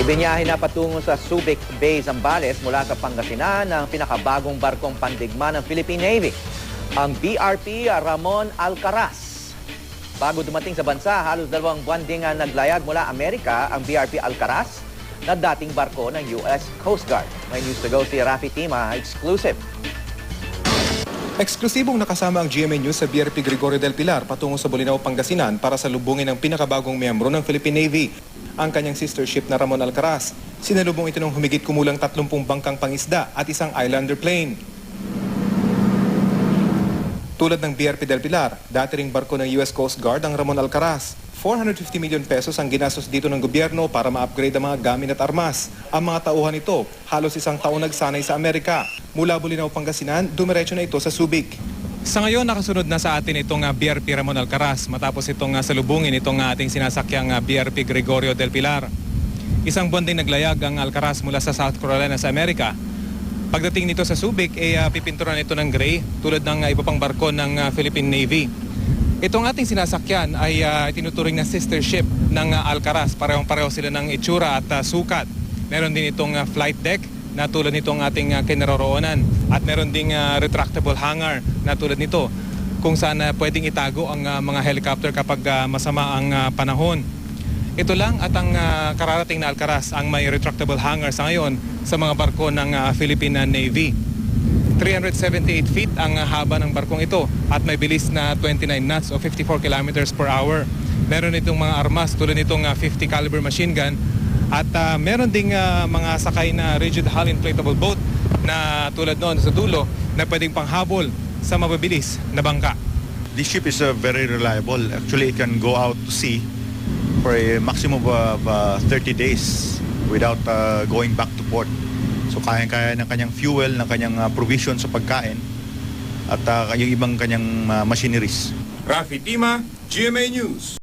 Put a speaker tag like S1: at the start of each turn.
S1: Ibinyahe na patungo sa Subic Bay, Zambales mula sa Pangasinan ng pinakabagong barkong pandigma ng Philippine Navy, ang BRP Ramon Alcaraz. Bago dumating sa bansa, halos 2 buwan ding naglayag mula Amerika ang BRP Alcaraz na dating barko ng US Coast Guard. May news to go si Rafi Tima, exclusive.
S2: Eksklusibong nakasama ang GMA News sa BRP Gregorio del Pilar patungo sa Bolinao, Pangasinan para salubungin ang pinakabagong miyembro ng Philippine Navy, ang kanyang sister ship na Ramon Alcaraz. Sinalubong ito ng humigit kumulang 30 bangkang pangisda at isang Islander plane. Tulad ng BRP del Pilar, dati ring barko ng US Coast Guard ang Ramon Alcaraz. 450 million pesos ang ginastos dito ng gobyerno para ma-upgrade ang mga gamit at armas. Ang mga tauhan nito, halos 1 taon nagsanay sa Amerika. Mula Bolinao, Pangasinan, dumiretso na ito sa Subic. Sa ngayon, nakasunod na sa atin itong BRP Ramon Alcaraz matapos itong salubungin itong ating sinasakyang BRP Gregorio del Pilar. Isang buwan din naglayag ang Alcaraz mula sa South Carolina sa Amerika. Pagdating nito sa Subic, pipinturan ito ng gray tulad ng iba pang barko ng Philippine Navy. Itong ating sinasakyan ay tinuturing na sister ship ng Alcaraz. Parehong-pareho sila ng itsura at sukat. Meron din itong flight deck na tulad nitong ating kinaroroonan. At meron ding retractable hangar na tulad nito kung saan pwedeng itago ang mga helicopter kapag masama ang panahon. Ito lang at ang kararating na Alcaraz ang may retractable hangar sa ngayon sa mga barko ng Philippine Navy. 378 feet ang haba ng barkong ito at may bilis na 29 knots o 54 kilometers per hour. Meron itong mga armas tulad nitong 50 caliber machine gun at meron ding mga sakay na rigid hull inflatable boat na tulad noon sa dulo na pwedeng panghabol sa mababilis na bangka.
S3: This ship is very reliable. Actually, it can go out to sea for a maximum of 30 days without going back to port. So kaya-kaya ng kanyang fuel, ng kanyang provision sa pagkain at yung ibang kanyang machineries.
S2: Rafi Tima, GMA News.